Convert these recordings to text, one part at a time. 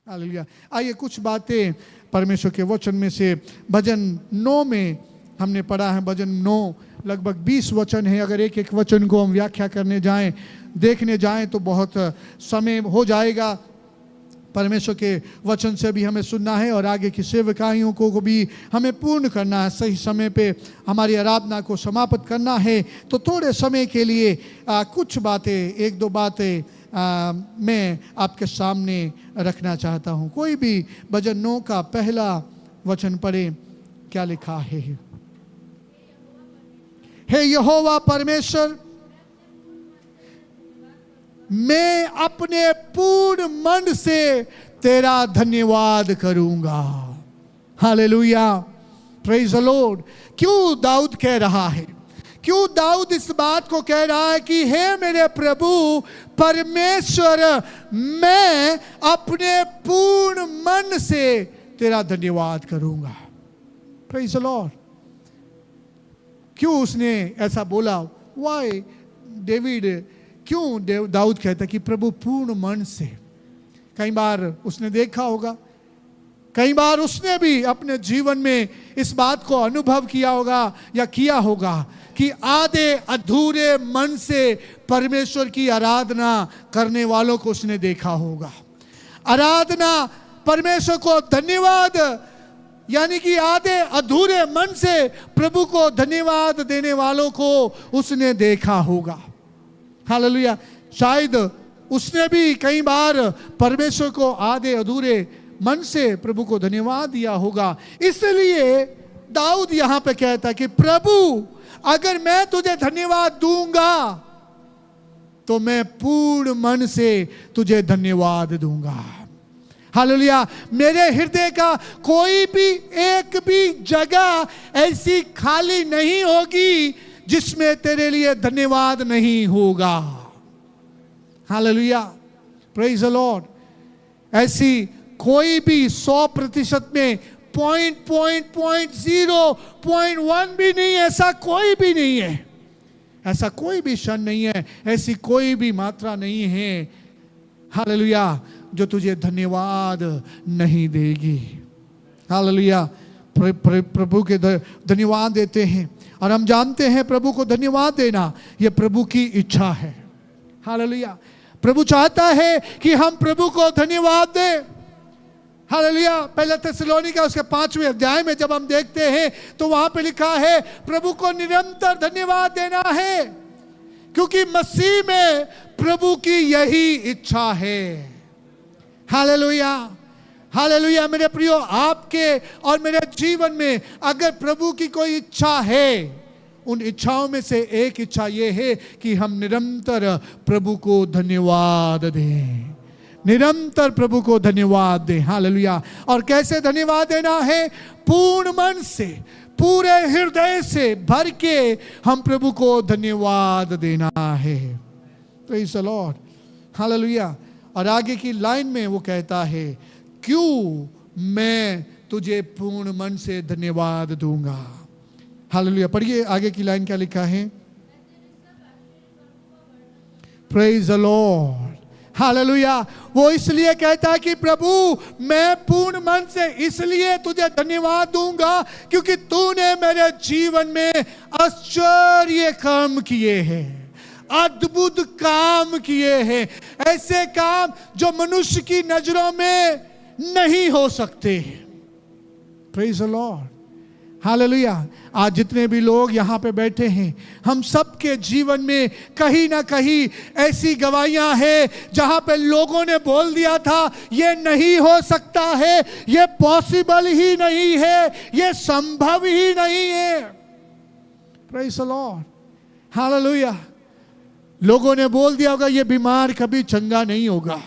Hallelujah. आइए कुछ बातें परमेश्वर के वचन में से भजन 9 में हमने पढ़ा है। भजन 9 लगभग 20 वचन है। अगर एक एक वचन को हम व्याख्या करने जाएं, देखने जाएं तो बहुत समय हो जाएगा। परमेश्वर के वचन से भी हमें सुनना है और आगे की सेवकाइयों को भी हमें पूर्ण करना है, सही समय पे हमारी आराधना को समाप्त करना है। तो थोड़े समय के लिए कुछ बातें, एक दो बातें मैं आपके सामने रखना चाहता हूँ। कोई भी भजन 9 का पहला वचन पढ़े। क्या लिखा है? हे यहोवा परमेश्वर, मैं अपने पूर्ण मन से तेरा धन्यवाद करूंगा। Hallelujah, praise the Lord. क्यों दाऊद कह रहा है, क्यों दाऊद इस बात को कह रहा है कि हे मेरे प्रभु परमेश्वर, मैं अपने पूर्ण मन से तेरा धन्यवाद करूंगा। Praise the Lord. क्यों उसने ऐसा बोला? वाई डेविड, क्यों दाऊद कहता कि प्रभु पूर्ण मन से? कई बार उसने देखा होगा, कई बार उसने भी अपने जीवन में इस बात को अनुभव किया होगा या किया होगा कि आधे अधूरे मन से परमेश्वर की आराधना करने वालों को उसने देखा होगा। आराधना, परमेश्वर को धन्यवाद, यानी कि आधे अधूरे मन से प्रभु को धन्यवाद देने वालों को उसने देखा होगा। हालेलुया। शायद उसने भी कई बार परमेश्वर को आधे अधूरे मन से प्रभु को धन्यवाद दिया होगा। इसलिए दाऊद यहां पे कहता है कि प्रभु, अगर मैं तुझे धन्यवाद दूंगा तो मैं पूर्ण मन से तुझे धन्यवाद दूंगा। हालेलुया। मेरे हृदय का कोई भी एक भी जगह ऐसी खाली नहीं होगी जिसमें तेरे लिए धन्यवाद नहीं होगा। Hallelujah, praise the Lord. ऐसी कोई भी 100% में 0.1 भी नहीं, ऐसा कोई भी नहीं है, ऐसा कोई भी क्षण नहीं है, ऐसी कोई भी मात्रा नहीं है, हालेलुया, जो तुझे धन्यवाद नहीं देगी। हालेलुया। प्रभु के धन्यवाद देते हैं और हम जानते हैं प्रभु को धन्यवाद देना यह प्रभु की इच्छा है। हालेलुया। प्रभु चाहता है कि हम प्रभु को धन्यवाद दें। हालेलुया। पहला थिस्सलुनीका उसके 5वें अध्याय में जब हम देखते हैं तो वहां पे लिखा है प्रभु को निरंतर धन्यवाद देना है, क्योंकि मसीह में प्रभु की यही इच्छा है। Hallelujah, hallelujah. मेरे प्रियो, आपके और मेरे जीवन में अगर प्रभु की कोई इच्छा है, उन इच्छाओं में से एक इच्छा ये है कि हम निरंतर प्रभु को धन्यवाद दें, निरंतर प्रभु को धन्यवाद दें। हालेलुया। और कैसे धन्यवाद देना है? पूर्ण मन से, पूरे हृदय से भर के हम प्रभु को धन्यवाद देना है। Praise the Lord. हालेलुया। और आगे की लाइन में वो कहता है, क्यों मैं तुझे पूर्ण मन से धन्यवाद दूंगा। हालेलुया। पढ़िए आगे की लाइन, क्या लिखा है? Praise the Lord. हालेलुया। वो इसलिए कहता है कि प्रभु, मैं पूर्ण मन से इसलिए तुझे धन्यवाद दूंगा क्योंकि तूने मेरे जीवन में आश्चर्य काम किए हैं, अद्भुत काम किए हैं, ऐसे काम जो मनुष्य की नजरों में नहीं हो सकते। Praise the Lord. हालेलुया। आज जितने भी लोग यहाँ पे बैठे हैं, हम सबके जीवन में कहीं ना कहीं ऐसी गवाहियां हैं जहाँ पे लोगों ने बोल दिया था ये नहीं हो सकता है, ये पॉसिबल ही नहीं है, ये संभव ही नहीं है। Praise the Lord. हालेलुया। लोगों ने बोल दिया होगा ये बीमार कभी चंगा नहीं होगा,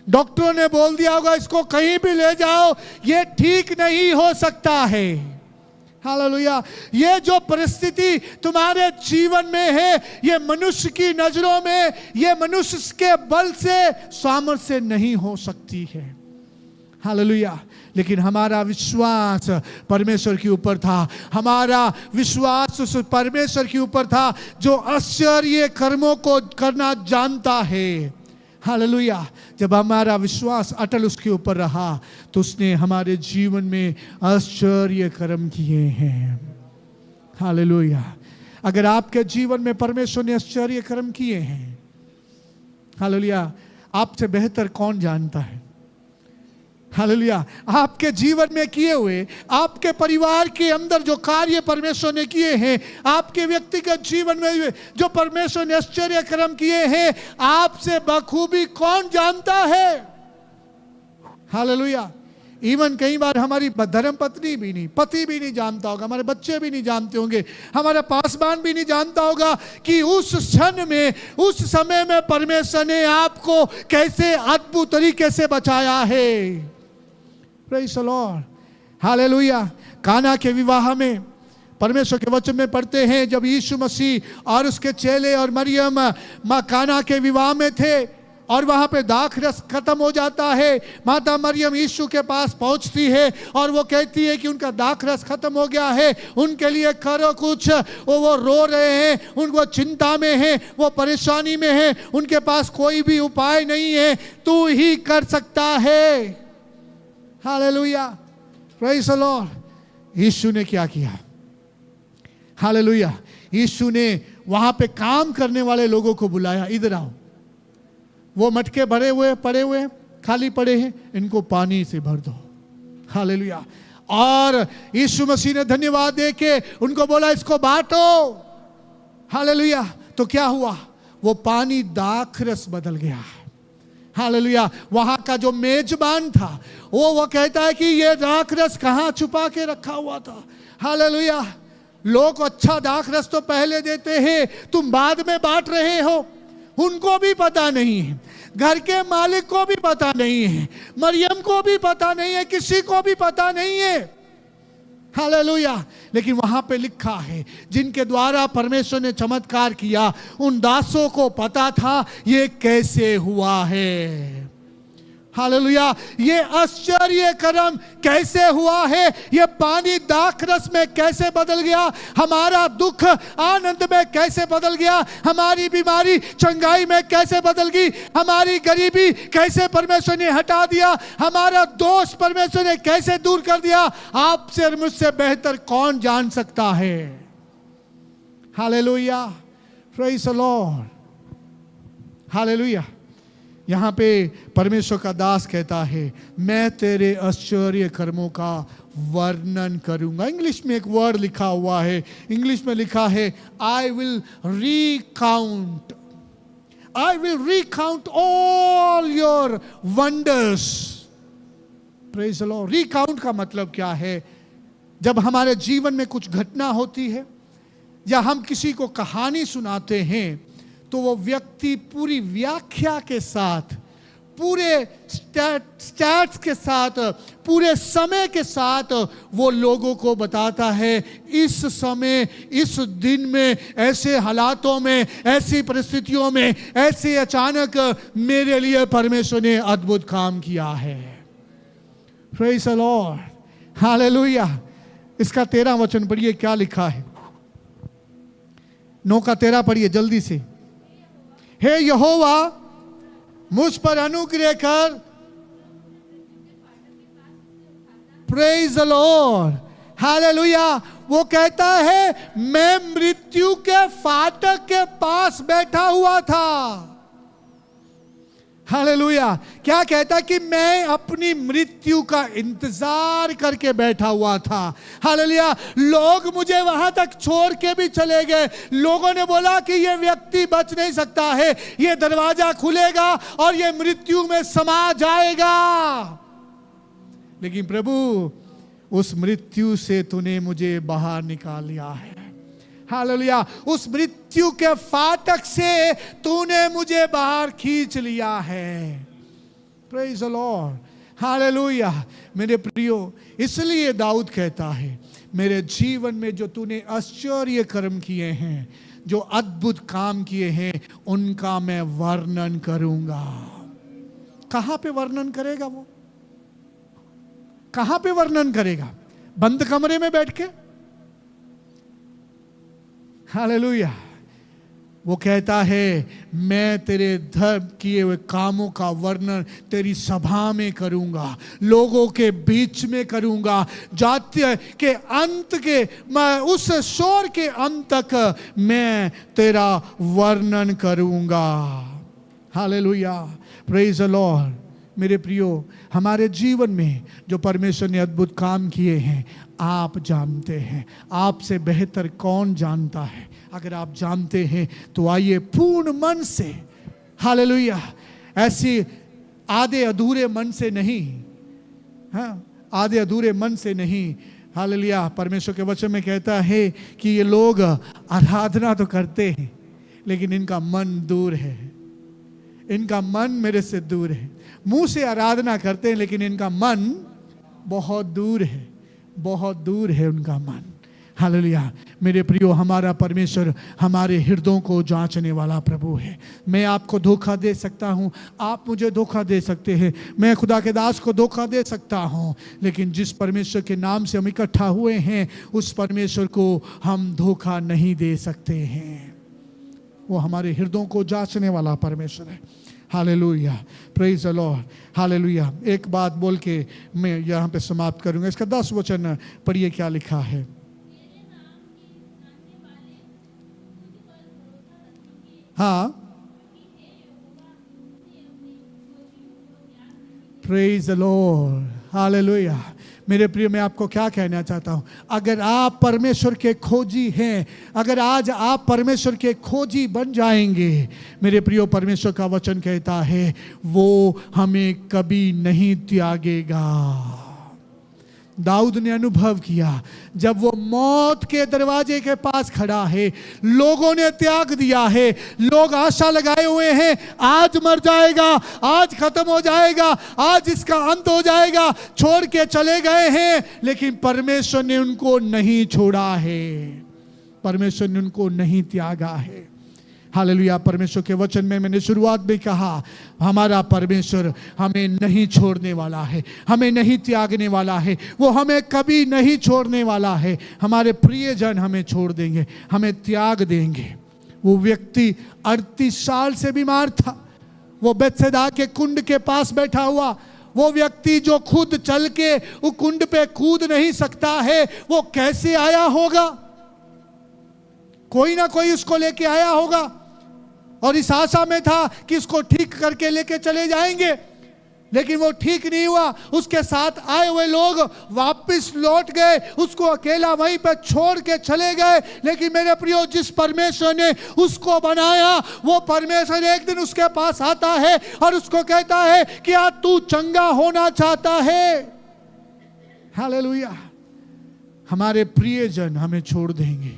डॉक्टरों ने बोल दिया होगा इसको कहीं भी ले जाओ ये ठीक नहीं हो सकता है। हालेलुया। ये जो परिस्थिति तुम्हारे जीवन में है, ये मनुष्य की नजरों में, ये मनुष्य के बल से, सामर्थ्य से नहीं हो सकती है। हालेलुया। लेकिन हमारा विश्वास परमेश्वर के ऊपर था, हमारा विश्वास उस परमेश्वर के ऊपर था जो आश्चर्य कर्मों को करना जानता है। हालेलुया। जब हमारा विश्वास अटल उसके ऊपर रहा तो उसने हमारे जीवन में आश्चर्य कर्म किए हैं। हालेलुया। अगर आपके जीवन में परमेश्वर ने आश्चर्य कर्म किए हैं, हालेलुया, आपसे बेहतर कौन जानता है। हालेलुया। आपके जीवन में किए हुए, आपके परिवार के अंदर जो कार्य परमेश्वर ने किए हैं, आपके व्यक्तिगत जीवन में जो परमेश्वर ने आश्चर्य कर्म किए हैं, आपसे बखूबी कौन जानता है। हालेलुया। इवन कई बार हमारी धर्म पत्नी भी नहीं, पति भी नहीं जानता होगा, हमारे बच्चे भी नहीं जानते होंगे, हमारा पासवान भी नहीं जानता होगा कि उस क्षण में, उस समय में परमेश्वर ने आपको कैसे अद्भुत तरीके से बचाया है। Praise the Lord. हालेलुया। काना के विवाह में परमेश्वर के वचन में पढ़ते हैं, जब यीशु मसीह और उसके चेले और मरियम मां काना के विवाह में थे और वहां पे दाखरस खत्म हो जाता है, माता मरियम यीशु के पास पहुंचती है और वो कहती है कि उनका दाखरस खत्म हो गया है, उनके लिए करो कुछ। वो रो रहे हैं, उनको चिंता में है, वो परेशानी में है, उनके पास कोई भी उपाय नहीं है, तू ही कर सकता है। हालेलुया। Praise the lord. यीशु ने क्या किया। हालेलुया। यीशु ने वहां पे काम करने वाले लोगों को बुलाया, इधर आओ, वो मटके भरे हुए पड़े हुए खाली पड़े हैं, इनको पानी से भर दो। हालेलुया। और यीशु मसीह ने धन्यवाद देके उनको बोला इसको बांटो। हालेलुया। तो क्या हुआ, वो पानी दाखरस बदल गया। हालेलुया। वहां का जो मेजबान था वो कहता है कि ये दाखरस कहां छुपा के रखा हुआ था। हालेलुया। लोग अच्छा दाखरस तो पहले देते हैं, तुम बाद में बांट रहे हो। उनको भी पता नहीं है, घर के मालिक को भी पता नहीं है, मरियम को भी पता नहीं है, किसी को भी पता नहीं है। हालेलुया। लेकिन वहां पे लिखा है, जिनके द्वारा परमेश्वर ने चमत्कार किया उन दासों को पता था ये कैसे हुआ है। हालेलुया। ये आश्चर्य कर्म कैसे हुआ है, ये पानी दाखरस में कैसे बदल गया, हमारा दुख आनंद में कैसे बदल गया, हमारी बीमारी चंगाई में कैसे बदल गई, हमारी गरीबी कैसे परमेश्वर ने हटा दिया, हमारा दोष परमेश्वर ने कैसे दूर कर दिया, आपसे और मुझसे बेहतर कौन जान सकता है। Hallelujah. Praise the Lord. Hallelujah. यहां पे परमेश्वर का दास कहता है, मैं तेरे आश्चर्य कर्मों का वर्णन करूंगा। इंग्लिश में एक वर्ड लिखा हुआ है, इंग्लिश में लिखा है I will recount all your wonders. Praise the Lord. Recount का मतलब क्या है, जब हमारे जीवन में कुछ घटना होती है या हम किसी को कहानी सुनाते हैं तो वो व्यक्ति पूरी व्याख्या के साथ, पूरे स्टैट्स के साथ, पूरे समय के साथ वो लोगों को बताता है, इस समय, इस दिन में, ऐसे हालातों में, ऐसी परिस्थितियों में, ऐसे अचानक मेरे लिए परमेश्वर ने अद्भुत काम किया है। Praise the Lord. हालेलुया। इसका 13 वचन पढ़िए, क्या लिखा है। 9 का 13 पढ़िए जल्दी से। हे यहोवा, मुझ पर अनुग्रह कर। Praise the Lord. हालेलुया। वो कहता है मैं मृत्यु के फाटक के पास बैठा हुआ था। हालेलुया। क्या कहता कि मैं अपनी मृत्यु का इंतजार करके बैठा हुआ था। हालेलुया। लोग मुझे वहां तक छोड़ के भी चले गए, लोगों ने बोला कि ये व्यक्ति बच नहीं सकता है, ये दरवाजा खुलेगा और ये मृत्यु में समा जाएगा। लेकिन प्रभु, उस मृत्यु से तूने मुझे बाहर निकाल लिया है। हालेलुया। उस मृत्यु के फाटक से तूने मुझे बाहर खींच लिया है। Praise the Lord. हालेलुया। मेरे प्रियो, इसलिए दाऊद कहता है, मेरे जीवन में जो तूने आश्चर्य कर्म किए हैं, जो अद्भुत काम किए हैं, उनका मैं वर्णन करूंगा। कहां पे वर्णन करेगा वो? कहां पे वर्णन करेगा? बंद कमरे में बैठ के? हालेलुया। वो कहता है मैं तेरे धर्म किए हुए कामों का वर्णन तेरी सभा में करूंगा, लोगों के बीच में करूंगा, जाति के अंत के मैं उस शोर के अंत तक मैं तेरा वर्णन करूंगा। Hallelujah, praise the Lord. मेरे प्रियो, हमारे जीवन में जो परमेश्वर ने अद्भुत काम किए हैं आप जानते हैं, आपसे बेहतर कौन जानता है। अगर आप जानते हैं तो आइए पूर्ण मन से, हालेलुया, ऐसी आधे अधूरे मन से नहीं, हाँ, आधे अधूरे मन से नहीं। हालेलुया, परमेश्वर के वचन में कहता है कि ये लोग आराधना तो करते हैं लेकिन इनका मन दूर है, इनका मन मेरे से दूर है। मुंह से आराधना करते हैं लेकिन इनका मन बहुत दूर है, बहुत दूर है उनका मन। हालेलुया, मेरे प्रियो, हमारा परमेश्वर हमारे हृदयों को जांचने वाला प्रभु है। मैं आपको धोखा दे सकता हूं, आप मुझे धोखा दे सकते हैं, मैं खुदा के दास को धोखा दे सकता हूं, लेकिन जिस परमेश्वर के नाम से हम इकट्ठा हुए हैं उस परमेश्वर को हम धोखा नहीं दे सकते हैं। वो हमारे हृदयों को जांचने वाला परमेश्वर है। Hallelujah, praise the Lord, hallelujah. एक बात बोल के मैं यहाँ पे समाप्त करूँगा। इसका 10 वचन पढ़िए क्या लिखा है। हाँ, प्रेज द लॉर्ड, हालेलुया। मेरे प्रिय, मैं आपको क्या कहना चाहता हूं, अगर आप परमेश्वर के खोजी हैं, अगर आज आप परमेश्वर के खोजी बन जाएंगे, मेरे प्रियो, परमेश्वर का वचन कहता है वो हमें कभी नहीं त्यागेगा। दाऊद ने अनुभव किया जब वो मौत के दरवाजे के पास खड़ा है, लोगों ने त्याग दिया है, लोग आशा लगाए हुए हैं आज मर जाएगा, आज खत्म हो जाएगा, आज इसका अंत हो जाएगा, छोड़ के चले गए हैं, लेकिन परमेश्वर ने उनको नहीं छोड़ा है, परमेश्वर ने उनको नहीं त्यागा है। हालेलुया, परमेश्वर के वचन में मैंने शुरुआत में कहा हमारा परमेश्वर हमें नहीं छोड़ने वाला है, हमें नहीं त्यागने वाला है, वो हमें कभी नहीं छोड़ने वाला है। हमारे प्रियजन हमें छोड़ देंगे, हमें त्याग देंगे। वो व्यक्ति 38 साल से बीमार था, वो बेतसैदा के कुंड के पास बैठा हुआ, वो व्यक्ति जो खुद चल के वो कुंड पे कूद नहीं सकता है, वो कैसे आया होगा? कोई ना कोई उसको लेके आया होगा और इस आशा में था कि इसको ठीक करके लेके चले जाएंगे, लेकिन वो ठीक नहीं हुआ। उसके साथ आए हुए लोग वापस लौट गए, उसको अकेला वहीं पर छोड़ के चले गए। लेकिन मेरे प्रियो, जिस परमेश्वर ने उसको बनाया वो परमेश्वर एक दिन उसके पास आता है और उसको कहता है कि क्या तू चंगा होना चाहता है? हालेलुया। हमारे प्रियजन हमें छोड़ देंगे,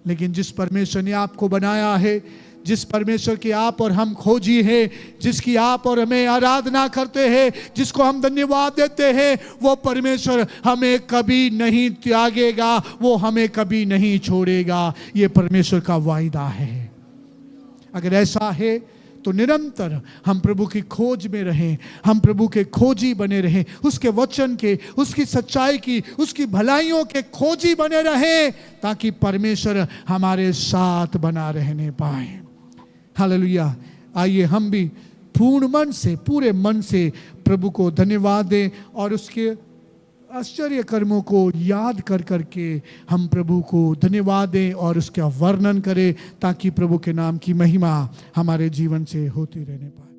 लेकिन जिस परमेश्वर ने आपको बनाया है, जिस परमेश्वर की आप और हम खोजी हैं, जिसकी आप और हमें आराधना करते हैं, जिसको हम धन्यवाद देते हैं, वो परमेश्वर हमें कभी नहीं त्यागेगा, वो हमें कभी नहीं छोड़ेगा। ये परमेश्वर का वायदा है। अगर ऐसा है तो निरंतर हम प्रभु की खोज में रहें, हम प्रभु के खोजी बने रहें, उसके वचन के, उसकी सच्चाई की, उसकी भलाइयों के खोजी बने रहें, ताकि परमेश्वर हमारे साथ बना रहने पाए। हालेलुया। आइए हम भी पूर्ण मन से, पूरे मन से प्रभु को धन्यवाद दें और उसके आश्चर्य कर्मों को याद कर करके हम प्रभु को धन्यवाद दें और उसका वर्णन करें, ताकि प्रभु के नाम की महिमा हमारे जीवन से होती रहने पाए।